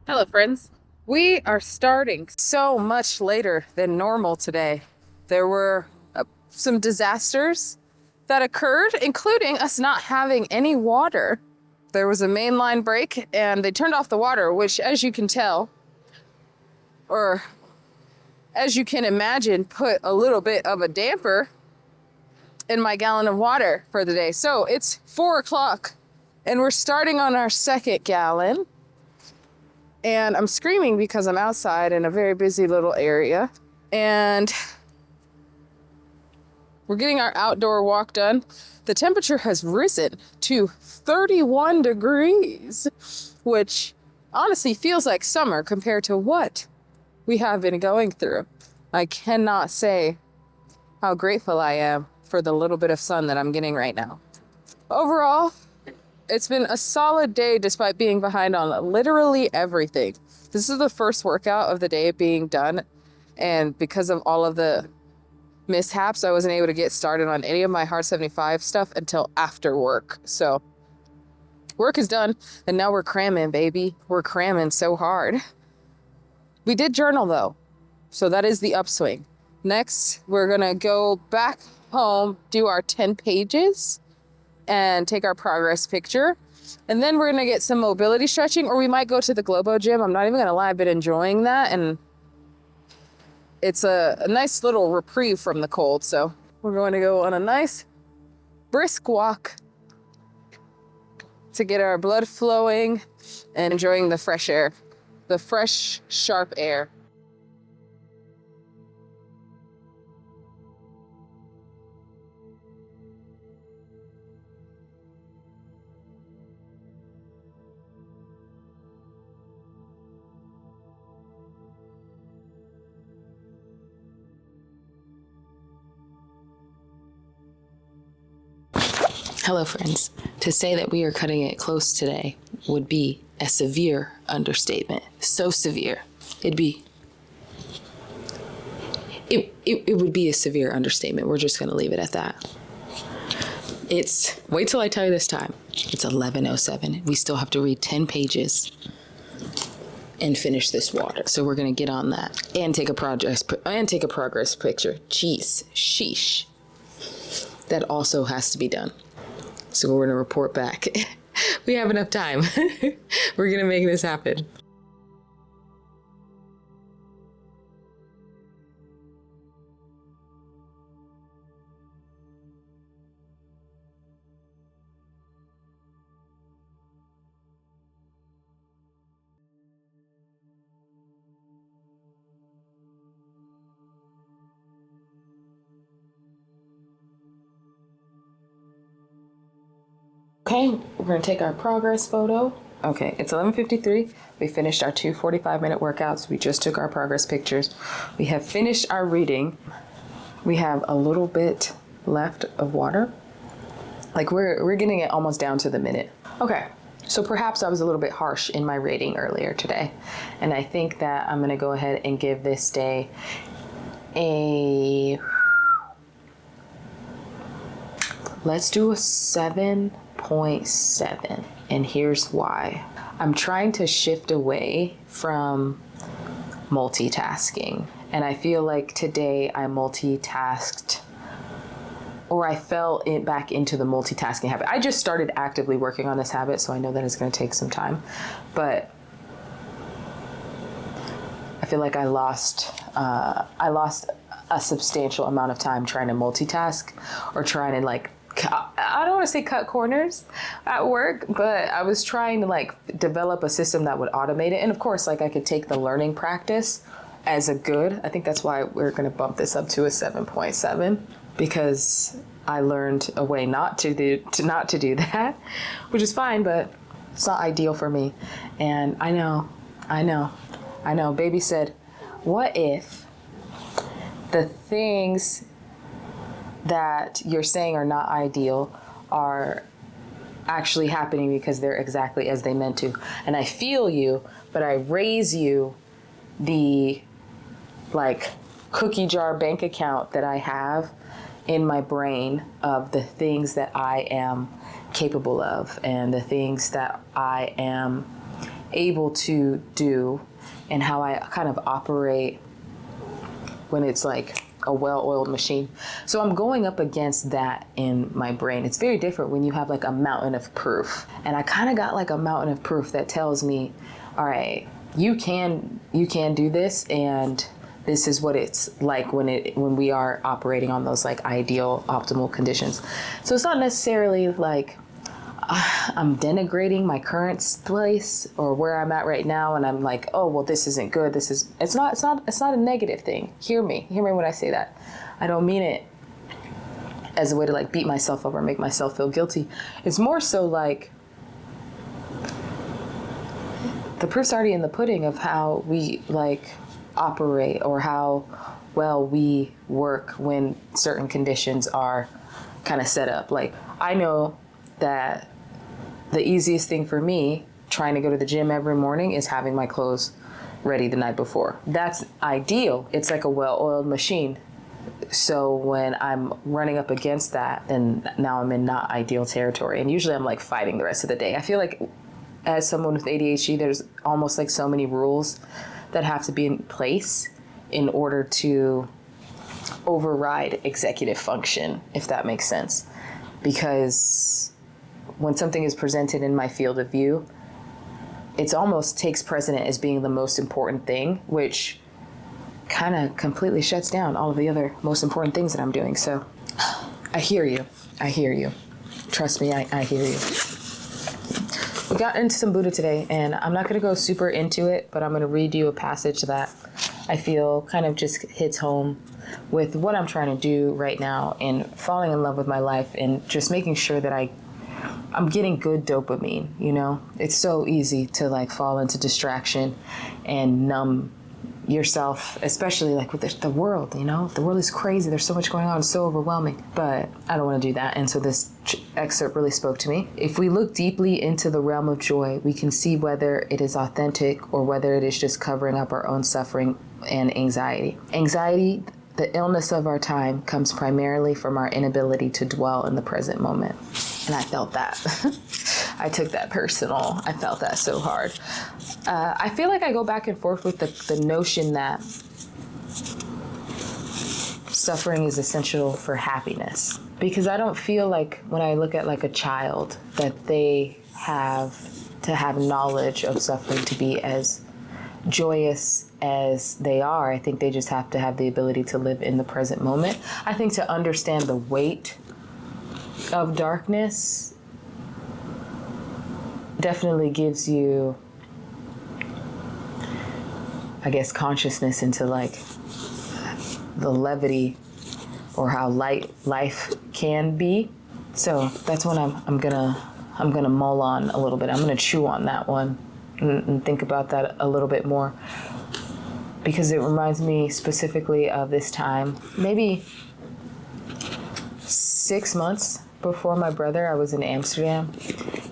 Hello, friends. We are starting so much later than normal today. There were some disasters that occurred, including us not having any water. There was a mainline break and they turned off the water, which, as you can tell, or as you can imagine, put a little bit of a damper in my gallon of water for the day. So it's 4 o'clock and we're starting on our second gallon. And I'm screaming because I'm outside in a very busy little area. And we're getting our outdoor walk done. The temperature has risen to 31 degrees, which honestly feels like summer compared to what we have been going through. I cannot say how grateful I am for the little bit of sun that I'm getting right now. Overall, it's been a solid day despite being behind on literally everything. This is the first workout of the day being done, and because of all of the mishaps, I wasn't able to get started on any of my Hard 75 stuff until after work. So work is done, and now we're cramming, baby. We're cramming so hard. We did journal though, so that is the upswing. Next, we're gonna go back home, do our 10 pages, and take our progress picture. And then we're gonna get some mobility stretching, or we might go to the Globo gym. I'm not even gonna lie, I've been enjoying that, and it's a nice little reprieve from the cold. So we're going to go on a nice brisk walk to get our blood flowing and enjoying the fresh air, the fresh, sharp air. Hello, friends. To say that we are cutting it close today would be a severe understatement. So severe. It would be a severe understatement. We're just going to leave it at that. Wait till I tell you this time. It's 11:07. We still have to read 10 pages and finish this water. So we're going to get on that and take a progress picture. Jeez, sheesh. That also has to be done. So we're going to report back. We have enough time. We're going to make this happen. Okay, we're gonna take our progress photo. Okay, it's 11:53. We finished our 2 45-minute workouts. We just took our progress pictures. We have finished our reading. We have a little bit left of water. Like we're getting it almost down to the minute. Okay, so perhaps I was a little bit harsh in my rating earlier today. And I think that I'm gonna go ahead and give this day let's do a 7.7, and here's why. I'm trying to shift away from multitasking, and I feel like today I multitasked, or I fell back into the multitasking habit. I just started actively working on this habit, so I know that it's going to take some time, but I feel like I lost a substantial amount of time trying to multitask or trying to I don't want to say cut corners at work, but I was trying to develop a system that would automate it. And of course, I could take the learning practice as a good. I think that's why we're going to bump this up to a 7.7, because I learned a way not to do that, which is fine, but it's not ideal for me. And I know. Baby said, what if the things that you're saying are not ideal are actually happening because they're exactly as they meant to? And I feel you, but I raise you the cookie jar bank account that I have in my brain of the things that I am capable of and the things that I am able to do and how I kind of operate when it's like a well-oiled machine. So I'm going up against that in my brain. It's very different when you have like a mountain of proof. And I kind of got like a mountain of proof that tells me, all right, you can do this, and this is what it's like when we are operating on those like ideal, optimal conditions. So it's not necessarily like I'm denigrating my current place or where I'm at right now, and I'm like, oh well, this isn't good. It's not a negative thing. Hear me when I say that. I don't mean it as a way to like beat myself up or make myself feel guilty. It's more so like the proof's already in the pudding of how we like operate or how well we work when certain conditions are kind of set up. Like I know that the easiest thing for me trying to go to the gym every morning is having my clothes ready the night before. That's ideal. It's like a well-oiled machine. So when I'm running up against that, then now I'm in not ideal territory. And usually I'm like fighting the rest of the day. I feel like as someone with ADHD, there's almost like so many rules that have to be in place in order to override executive function, if that makes sense. Because when something is presented in my field of view, it almost takes precedent as being the most important thing, which kind of completely shuts down all of the other most important things that I'm doing. So I hear you. Trust me, I hear you. We got into some Buddha today, and I'm not going to go super into it, but I'm going to read you a passage that I feel kind of just hits home with what I'm trying to do right now and falling in love with my life and just making sure that I'm getting good dopamine, you know? It's so easy to like fall into distraction and numb yourself, especially like with the world, you know? The world is crazy. There's so much going on. It's so overwhelming. But I don't want to do that. And so this excerpt really spoke to me. If we look deeply into the realm of joy, we can see whether it is authentic or whether it is just covering up our own suffering and anxiety. Anxiety, the illness of our time, comes primarily from our inability to dwell in the present moment. And I felt that. I took that personal. I felt that so hard. I feel like I go back and forth with the notion that suffering is essential for happiness. Because I don't feel like when I look at like a child that they have to have knowledge of suffering to be as joyous as they are. I think they just have to have the ability to live in the present moment. I think to understand the weight of darkness definitely gives you, I guess, consciousness into like the levity or how light life can be. So that's what I'm gonna mull on a little bit. I'm gonna chew on that one and think about that a little bit more, because it reminds me specifically of this time, maybe 6 months before my brother. I was in Amsterdam,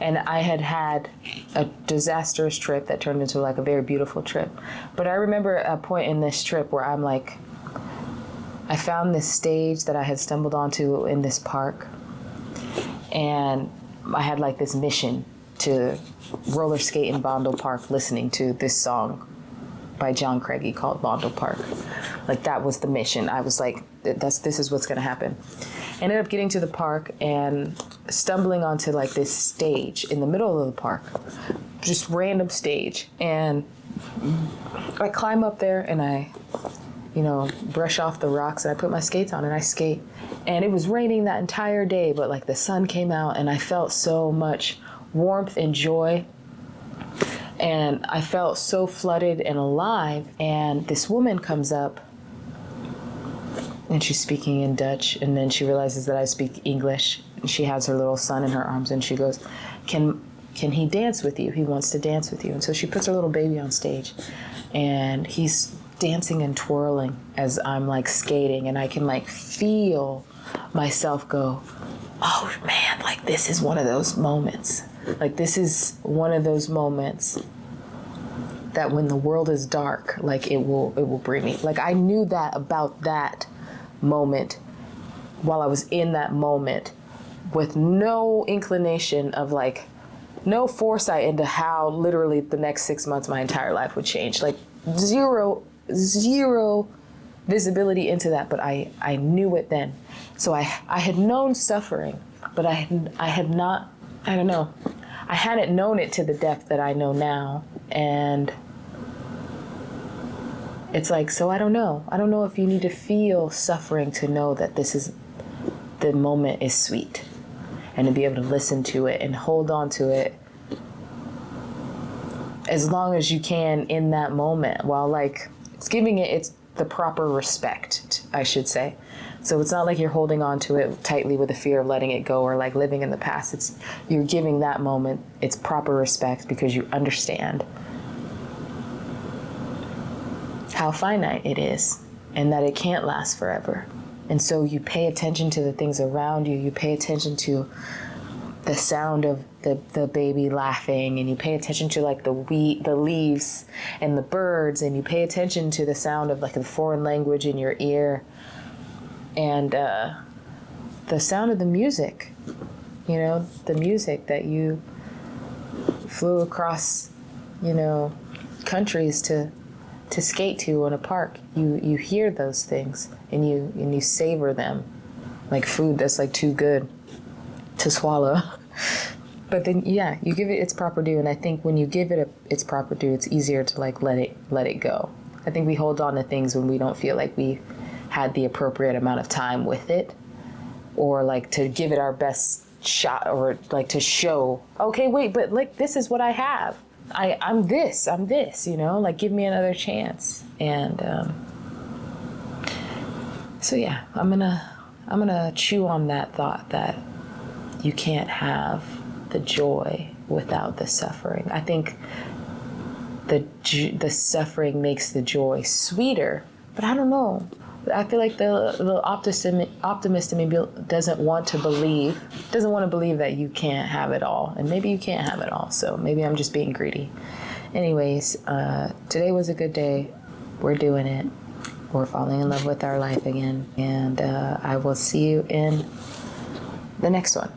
and I had a disastrous trip that turned into like a very beautiful trip. But I remember a point in this trip where I'm like, I found this stage that I had stumbled onto in this park, and I had like this mission to roller skate in Bondo Park listening to this song by John Craigie called Bondo Park. Like that was the mission. I was like, this is what's gonna happen. Ended up getting to the park and stumbling onto like this stage in the middle of the park, just random stage. And I climb up there and I, brush off the rocks, and I put my skates on and I skate. And it was raining that entire day, but like the sun came out and I felt so much warmth and joy. And I felt so flooded and alive. And this woman comes up and she's speaking in Dutch, and then she realizes that I speak English. And she has her little son in her arms and she goes, can he dance with you? He wants to dance with you. And so she puts her little baby on stage, and he's dancing and twirling as I'm like skating, and I can like feel myself go, oh man, like this is one of those moments. Like this is one of those moments that when the world is dark, like it will bring me. Like I knew that about that moment while I was in that moment, with no inclination of like no foresight into how literally the next 6 months my entire life would change. Like zero visibility into that, but I knew it then. So I had known suffering, but I had not, I don't know, I hadn't known it to the depth that I know now. And it's like, so I don't know. I don't know if you need to feel suffering to know that the moment is sweet, and to be able to listen to it and hold on to it as long as you can in that moment, while like it's giving it's the proper respect, I should say. So it's not like you're holding on to it tightly with the fear of letting it go or like living in the past. It's you're giving that moment its proper respect because you understand how finite it is and that it can't last forever. And so you pay attention to the things around you. You pay attention to the sound of the baby laughing, and you pay attention to like the leaves and the birds, and you pay attention to the sound of like a foreign language in your ear, and the sound of the music, you know, the music that you flew across, you know, countries to skate to in a park. You hear those things and you savor them like food that's like too good to swallow. But then yeah, you give it its proper due, and I think when you give it its proper due, it's easier to like let it go. I think we hold on to things when we don't feel like we had the appropriate amount of time with it, or like to give it our best shot, or like to show, okay, wait, but like this is what I have. I'm this, you know, like give me another chance. And so yeah, I'm gonna chew on that thought that you can't have the joy without the suffering. I think the suffering makes the joy sweeter, but I don't know. I feel like the optimist in me doesn't want to believe that you can't have it all, and maybe you can't have it all. So maybe I'm just being greedy. Anyways, today was a good day. We're doing it. We're falling in love with our life again, and I will see you in the next one.